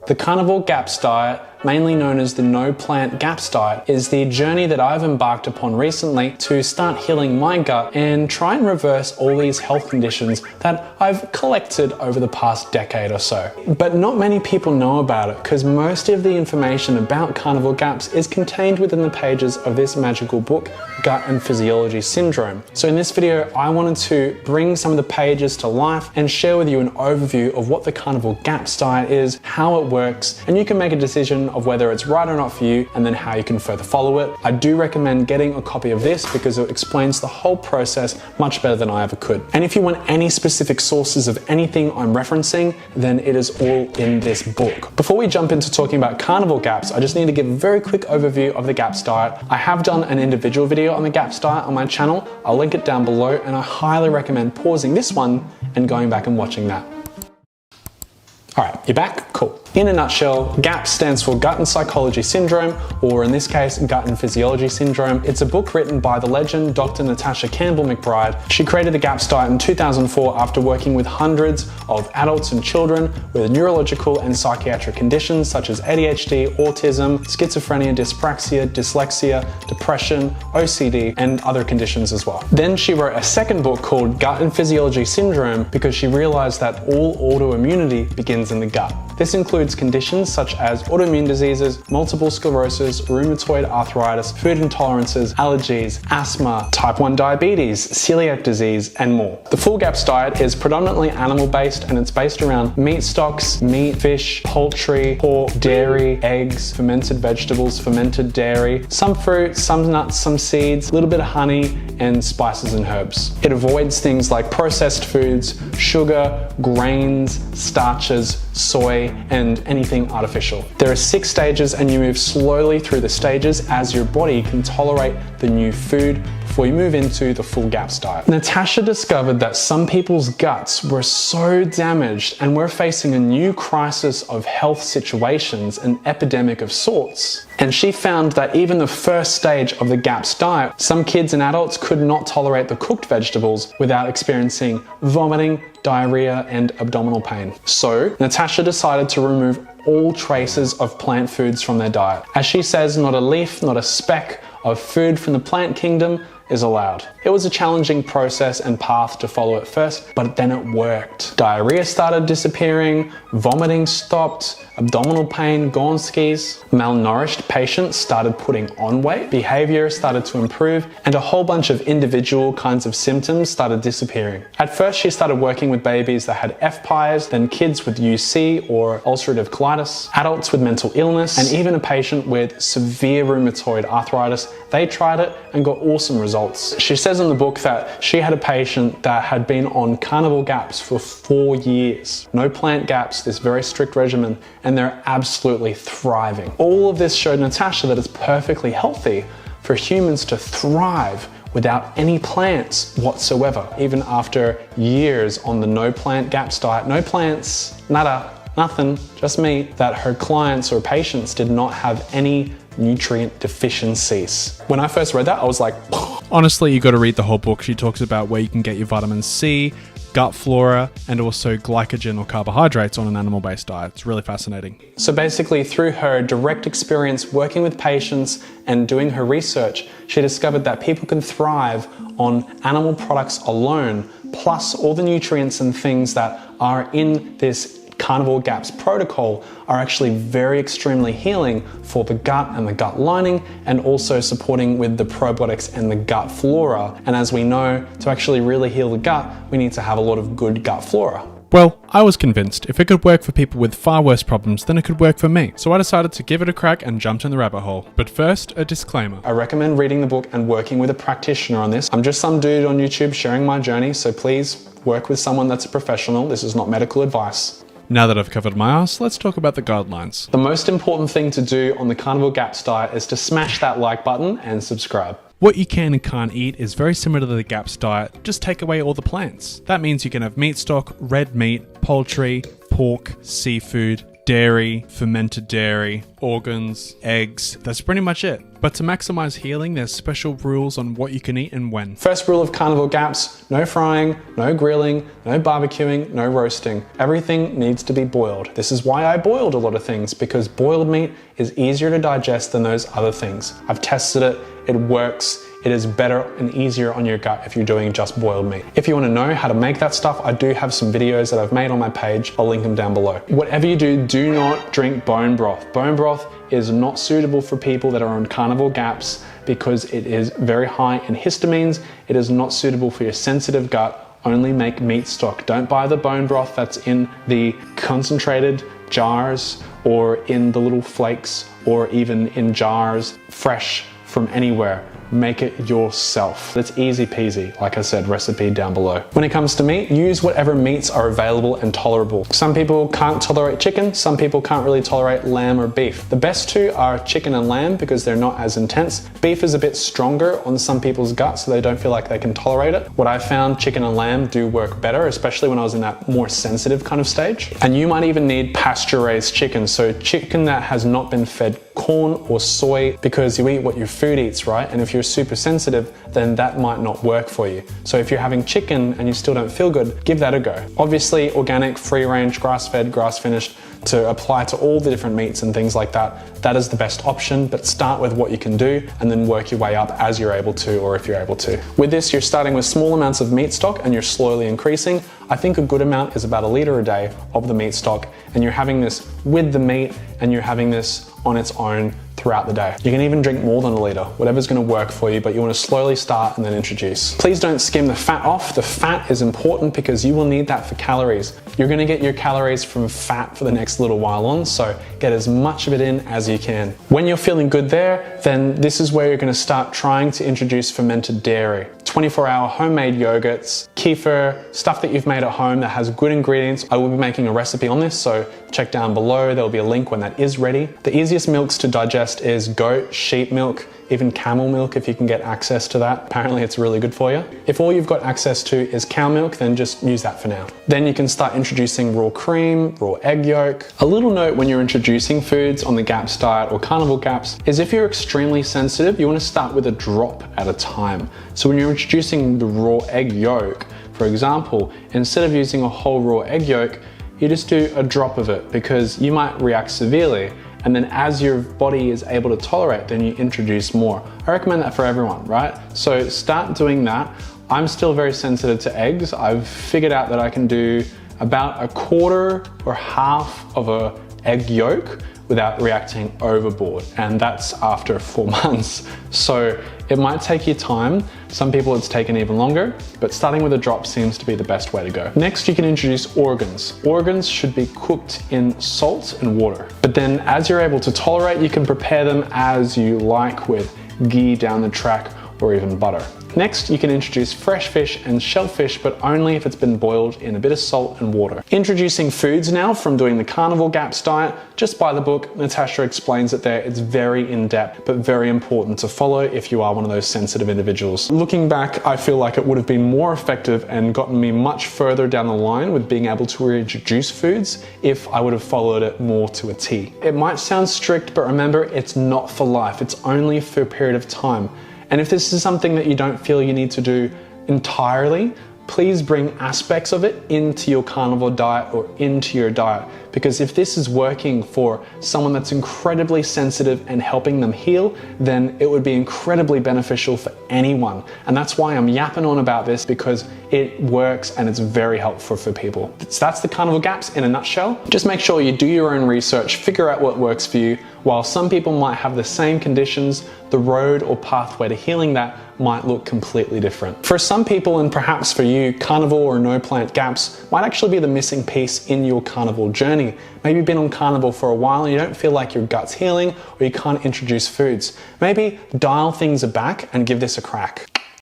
The Carnivore GAPS Diet, mainly known as the No Plant GAPS Diet, is the journey that I've embarked upon recently to start healing my gut and try and reverse all these health conditions that I've collected over the past decade or so. But not many people know about it because most of the information about Carnivore GAPS is contained within the pages of this magical book, Gut and Physiology Syndrome. So in this video, I wanted to bring some of the pages to life and share with you an overview of what the Carnivore GAPS Diet is, how it works, and you can make a decision of whether it's right or not for you and then how you can further follow it. I do recommend getting a copy of this because it explains the whole process much better than I ever could. And if you want any specific sources of anything I'm referencing, then it is all in this book. Before we jump into talking about Carnivore GAPS, I just need to give a very quick overview of the GAPS diet. I have done an individual video on the GAPS diet on my channel. I'll link it down below, and I highly recommend pausing this one and going back and watching that. All right, you're back? Cool. In a nutshell, GAPS stands for Gut and Psychology Syndrome, or in this case, Gut and Physiology Syndrome. It's a book written by the legend Dr. Natasha Campbell McBride. She created the GAPS diet in 2004 after working with hundreds of adults and children with neurological and psychiatric conditions such as ADHD, autism, schizophrenia, dyspraxia, dyslexia, depression, OCD, and other conditions as well. Then she wrote a second book called Gut and Physiology Syndrome because she realized that all autoimmunity begins in the gut. This includes conditions such as autoimmune diseases, multiple sclerosis, rheumatoid arthritis, food intolerances, allergies, asthma, type 1 diabetes, celiac disease, and more. The full GAPS diet is predominantly animal-based, and it's based around meat stocks, meat, fish, poultry, pork, dairy, eggs, fermented vegetables, fermented dairy, some fruit, some nuts, some seeds, a little bit of honey, and spices and herbs. It avoids things like processed foods, sugar, grains, starches, soy, and anything artificial. There are 6 stages, and you move slowly through the stages as your body can tolerate the new food before you move into the full GAPS diet. Natasha discovered that some people's guts were so damaged and were facing a new crisis of health situations, an epidemic of sorts. And she found that even the first stage of the GAPS diet, some kids and adults could not tolerate the cooked vegetables without experiencing vomiting, diarrhea, and abdominal pain. So Natasha decided to remove all traces of plant foods from their diet. As she says, not a leaf, not a speck of food from the plant kingdom is allowed. It was a challenging process and path to follow at first, but then it worked. Diarrhea started disappearing, vomiting stopped, abdominal pain gone skis, malnourished patients started putting on weight, behavior started to improve, and a whole bunch of individual kinds of symptoms started disappearing. At first, she started working with babies that had FPIES, then kids with UC or ulcerative colitis, adults with mental illness, and even a patient with severe rheumatoid arthritis. They tried it and got awesome results. She says in the book that she had a patient that had been on Carnivore GAPS for 4 years. No plant GAPS, this very strict regimen, and they're absolutely thriving. All of this showed Natasha that it's perfectly healthy for humans to thrive without any plants whatsoever. Even after years on the no plant GAPS diet, no plants, nada, nothing, just meat, that her clients or patients did not have any nutrient deficiencies. When I first read that, I was like, honestly, you got to read the whole book. She talks about where you can get your vitamin C, gut flora, and also glycogen or carbohydrates on an animal-based diet. It's really fascinating. So basically, through her direct experience working with patients and doing her research, she discovered that people can thrive on animal products alone, plus all the nutrients and things that are in this Carnivore GAPS protocol are actually very extremely healing for the gut and the gut lining, and also supporting with the probiotics and the gut flora. And as we know, to actually really heal the gut, we need to have a lot of good gut flora. Well, I was convinced if it could work for people with far worse problems, then it could work for me. So I decided to give it a crack and jumped in the rabbit hole. But first, a disclaimer. I recommend reading the book and working with a practitioner on this. I'm just some dude on YouTube sharing my journey, so please work with someone that's a professional. This is not medical advice. Now that I've covered my ass, let's talk about the guidelines. The most important thing to do on the Carnivore GAPS diet is to smash that like button and subscribe. What you can and can't eat is very similar to the GAPS diet, just take away all the plants. That means you can have meat stock, red meat, poultry, pork, seafood, dairy, fermented dairy, organs, eggs. That's pretty much it. But to maximize healing, there's special rules on what you can eat and when. First rule of Carnivore GAPS, no frying, no grilling, no barbecuing, no roasting. Everything needs to be boiled. This is why I boiled a lot of things, because boiled meat is easier to digest than those other things. I've tested it, it works. It is better and easier on your gut if you're doing just boiled meat. If you want to know how to make that stuff, I do have some videos that I've made on my page. I'll link them down below. Whatever you do, do not drink bone broth. Bone broth is not suitable for people that are on Carnivore GAPS because it is very high in histamines. It is not suitable for your sensitive gut. Only make meat stock. Don't buy the bone broth that's in the concentrated jars or in the little flakes or even in jars fresh from anywhere. Make it yourself. It's easy peasy. Like I said, recipe down below. When it comes to meat, use whatever meats are available and tolerable. Some people can't tolerate chicken, some people can't really tolerate lamb or beef. The best two are chicken and lamb because they're not as intense. Beef is a bit stronger on some people's gut, so they don't feel like they can tolerate it. What I found, chicken and lamb do work better, especially when I was in that more sensitive kind of stage. And you might even need pasture-raised chicken, so chicken that has not been fed corn or soy, because you eat what your food eats, right? And if you're super sensitive, then that might not work for you. So if you're having chicken and you still don't feel good, give that a go. Obviously, organic, free range, grass-fed, grass-finished, to apply to all the different meats and things like that, that is the best option, but start with what you can do and then work your way up as you're able to, or if you're able to. With this, you're starting with small amounts of meat stock and you're slowly increasing. I think a good amount is about 1 liter a day of the meat stock, and you're having this with the meat and you're having this on its own throughout the day. You can even drink more than 1 liter, whatever's gonna work for you, but you wanna slowly start and then introduce. Please don't skim the fat off. The fat is important because you will need that for calories. You're gonna get your calories from fat for the next little while on, so get as much of it in as you can. When you're feeling good there, then this is where you're gonna start trying to introduce fermented dairy. 24-hour homemade yogurts, kefir, stuff that you've made at home that has good ingredients. I will be making a recipe on this, so check down below. There'll be a link when that is ready. The easiest milks to digest is goat, sheep milk, even camel milk if you can get access to that. Apparently it's really good for you. If all you've got access to is cow milk, then just use that for now. Then you can start introducing raw cream, raw egg yolk. A little note when you're introducing foods on the GAPS diet or Carnivore GAPS is if you're extremely sensitive, you want to start with a drop at a time. So when you're introducing the raw egg yolk, for example, instead of using a whole raw egg yolk, you just do a drop of it because you might react severely. And then as your body is able to tolerate, then you introduce more. I recommend that for everyone, right? So start doing that. I'm still very sensitive to eggs. I've figured out that I can do about 1/4 or half of an egg yolk without reacting overboard. And that's after 4 months. So it might take you time. Some people it's taken even longer, but starting with a drop seems to be the best way to go. Next, you can introduce organs. Organs should be cooked in salt and water. But then as you're able to tolerate, you can prepare them as you like with ghee down the track or even butter. Next, you can introduce fresh fish and shellfish, but only if it's been boiled in a bit of salt and water. Introducing foods now from doing the Carnivore GAPS diet, just buy the book. Natasha explains it there. It's very in-depth, but very important to follow if you are one of those sensitive individuals. Looking back, I feel like it would have been more effective and gotten me much further down the line with being able to reintroduce foods if I would have followed it more to a T. It might sound strict, but remember, it's not for life. It's only for a period of time. And if this is something that you don't feel you need to do entirely, please bring aspects of it into your carnivore diet or into your diet. Because if this is working for someone that's incredibly sensitive and helping them heal, then it would be incredibly beneficial for anyone. And that's why I'm yapping on about this, because it works and it's very helpful for people. So that's the Carnivore GAPS in a nutshell. Just make sure you do your own research, figure out what works for you. While some people might have the same conditions, the road or pathway to healing that might look completely different. For some people, and perhaps for you, carnivore or no plant GAPS might actually be the missing piece in your carnivore journey. Maybe you've been on carnivore for a while and you don't feel like your gut's healing, or you can't introduce foods. Maybe dial things back and give this a crack.